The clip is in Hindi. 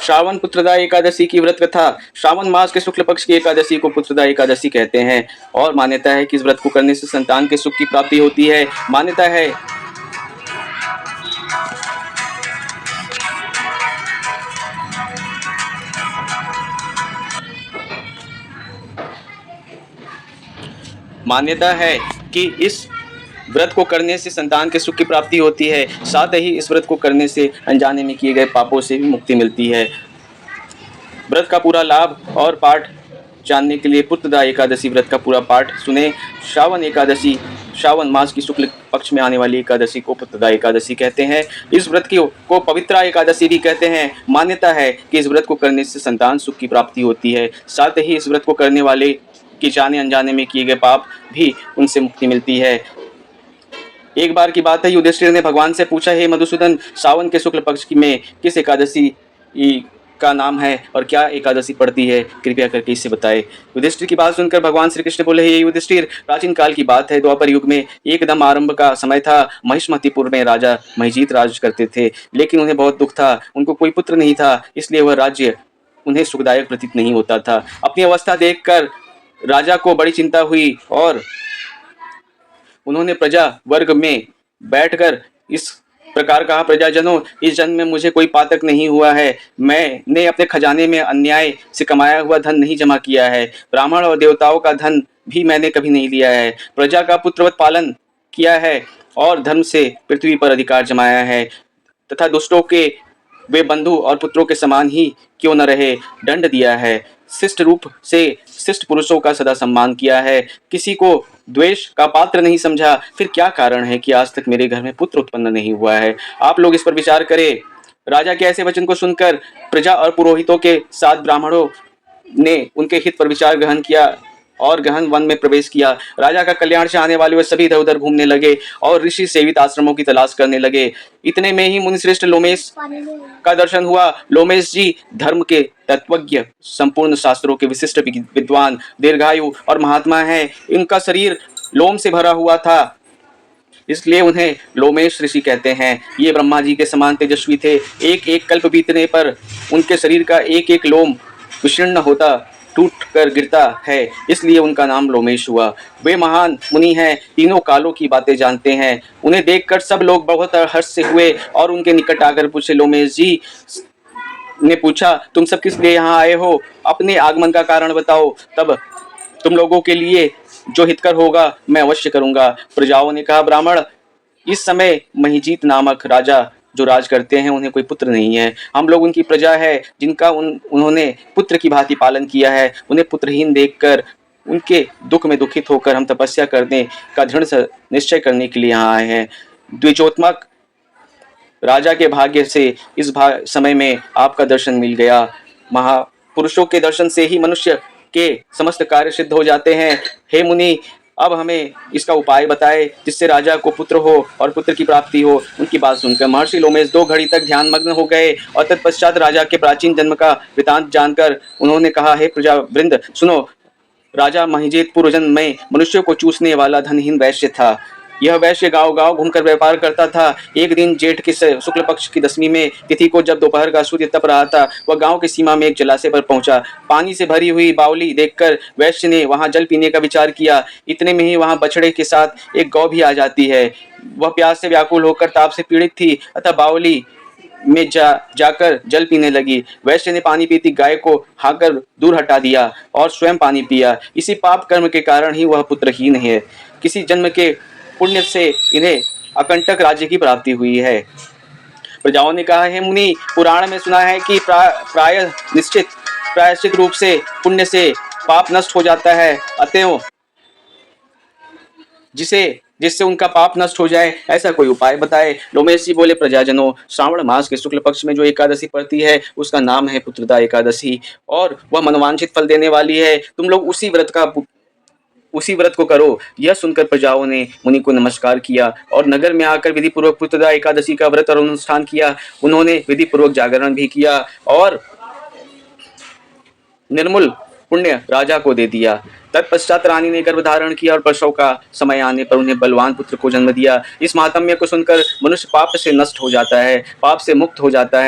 श्रावण पुत्रदा एकादशी की व्रत कथा। श्रावण मास के शुक्ल पक्ष की एकादशी को पुत्रदा एकादशी कहते हैं और मान्यता है कि इस व्रत को करने से संतान के सुख की प्राप्ति होती है। मान्यता है कि इस व्रत को करने से संतान के सुख की प्राप्ति होती है। साथ ही इस व्रत को करने से अनजाने में किए गए पापों से भी मुक्ति मिलती है। व्रत का पूरा लाभ और पाठ जानने के लिए पुत्रदा एकादशी व्रत का पूरा पाठ सुने। श्रावण मास की शुक्ल पक्ष में आने वाली एकादशी को पुत्रदा एकादशी कहते हैं। इस व्रत को पवित्रा एकादशी भी कहते हैं। मान्यता है कि इस व्रत को करने से संतान सुख की प्राप्ति होती है। साथ ही इस व्रत को करने वाले की जाने अनजाने में किए गए पाप भी उनसे मुक्ति मिलती है। एक बार की बात है, युधिष्ठिर ने भगवान से पूछा, हे मधुसूदन, सावन के शुक्ल पक्ष में किस एकादशी का नाम है और क्या एकादशी पड़ती है, कृपया करके इससे बताएं। युधिष्ठिर की बात सुनकर भगवान श्री कृष्ण बोले, हे युधिष्ठिर, प्राचीन काल की बात है, द्वापर युग में एकदम आरंभ का समय था। महिष्मतिपुर में राजा महिजीत राज करते थे, लेकिन उन्हें बहुत दुख था। उनको कोई पुत्र नहीं था, इसलिए वह राज्य उन्हें सुखदायक प्रतीत नहीं होता था। अपनी अवस्था देखकर राजा को बड़ी चिंता हुई और उन्होंने प्रजा वर्ग में बैठकर इस प्रकार कहा, प्रजाजनों, इस जन्म में मुझे कोई पातक नहीं हुआ है। मैंने अपने खजाने में अन्याय से कमाया हुआ धन नहीं जमा किया है। ब्राह्मण और देवताओं का धन भी मैंने कभी नहीं लिया है। प्रजा का पुत्रवत पालन किया है और धर्म से पृथ्वी पर अधिकार जमाया है तथा दुष्टों के वे बंधु और पुत्रों के समान ही क्यों न रहे, दंड दिया है। शिष्ट रूप से शिष्ट पुरुषों का सदा सम्मान किया है। किसी को द्वेष का पात्र नहीं समझा। फिर क्या कारण है कि आज तक मेरे घर में पुत्र उत्पन्न नहीं हुआ है? आप लोग इस पर विचार करें। राजा के ऐसे वचन को सुनकर प्रजा और पुरोहितों के साथ ब्राह्मणों ने उनके हित पर विचार ग्रहण किया और गहन वन में प्रवेश किया। राजा का कल्याण चाहने वाले वे सभी इधर उधर घूमने लगे और ऋषि सेवित आश्रमों की तलाश करने लगे। इतने में ही मुनिश्रेष्ठ लोमेश का दर्शन हुआ। लोमेश जी धर्म के तत्वज्ञ, संपूर्ण शास्त्रों के विशिष्ट विद्वान, दीर्घायु और महात्मा हैं। इनका शरीर लोम से भरा हुआ था, इसलिए उन्हें लोमेश ऋषि कहते हैं। ये ब्रह्मा जी के समान तेजस्वी थे। एक एक कल्प बीतने पर उनके शरीर का एक एक लोम विशीर्ण होता, टूट कर गिरता है, इसलिए उनका नाम लोमेश हुआ। वे महान मुनि हैं, तीनों कालों की बातें जानते हैं। उन्हें देखकर सब लोग बहुत हर्ष से हुए और उनके निकट आकर पूछे। लोमेश जी ने पूछा, तुम सब किस लिए यहाँ आए हो? अपने आगमन का कारण बताओ, तब तुम लोगों के लिए जो हितकर होगा मैं अवश्य करूंगा। प्रजाओं ने कहा, ब्राह्मण, इस समय महिजीत नामक राजा जो राज करते हैं उन्हें कोई पुत्र नहीं है। हम लोग उनकी प्रजा है जिनका उन्होंने पुत्र की भांति पालन किया है। उन्हें पुत्रहीन देखकर उनके दुख में दुखित होकर हम तपस्या करने का दृढ़ निश्चय करने के लिए यहाँ आए हैं। द्विजोत्मक राजा के भाग्य से इस समय में आपका दर्शन मिल गया। महापुरुषों के दर्शन से ही मनुष्य के समस्त कार्य सिद्ध हो जाते हैं। हे मुनि, अब हमें इसका उपाय बताए जिससे राजा को पुत्र हो और पुत्र की प्राप्ति हो। उनकी बात सुनकर महर्षि लोमेश 2 घड़ी तक ध्यान मग्न हो गए और तत्पश्चात राजा के प्राचीन जन्म का वृतांत जानकर उन्होंने कहा, हे प्रजा वृंद, सुनो। राजा महिजीत पूर्व जन्म में मनुष्यों को चूसने वाला धनहीन वैश्य था। यह वैश्य गांव गांव घूमकर व्यापार करता था। एक दिन जेठ के शुक्ल पक्ष की 10वीं में तिथि को जब दोपहर का सूर्य तप रहा था, वह गांव की सीमा में एक जलाशय पर पहुंचा। पानी से भरी हुई बावली देखकर वैश्य ने वहां जल पीने का विचार किया। इतने में ही वहां बछड़े के साथ एक गौ भी आ जाती है। वह प्यास से व्याकुल होकर ताप से पीड़ित थी, अतः बावली में जाकर जल पीने लगी। वैश्य ने पानी पीती गाय को हाकर दूर हटा दिया और स्वयं पानी पिया। इसी पाप कर्म के कारण ही वह पुत्रहीन है। किसी जन्म के पुण्य से इन्हें अकंटक राज्य की प्राप्ति हुई है। प्रजाओं ने कहा, हे मुनि, पुराण में सुना है कि प्रायश्चित रूप से पुण्य से पाप नष्ट हो जाता है, अतएव जिससे उनका पाप नष्ट हो जाए ऐसा कोई उपाय बताए। लोमेश जी बोले, प्रजाजनों, श्रावण मास के शुक्ल पक्ष में जो एकादशी पड़ती है उसका नाम है पुत्रदा एकादशी और वह मनोवांछित फल देने वाली है। तुम लोग उसी व्रत को करो। यह सुनकर प्रजाओं ने मुनि को नमस्कार किया और नगर में आकर विधि पूर्वक पुत्रदा एकादशी का व्रत और अनुष्ठान किया। उन्होंने विधि पूर्वक जागरण भी किया और निर्मूल पुण्य राजा को दे दिया। तत्पश्चात रानी ने गर्भ धारण किया और प्रसव का समय आने पर उन्हें बलवान पुत्र को जन्म दिया। इस महात्म्य को सुनकर मनुष्य पाप से नष्ट हो जाता है, पाप से मुक्त हो जाता है।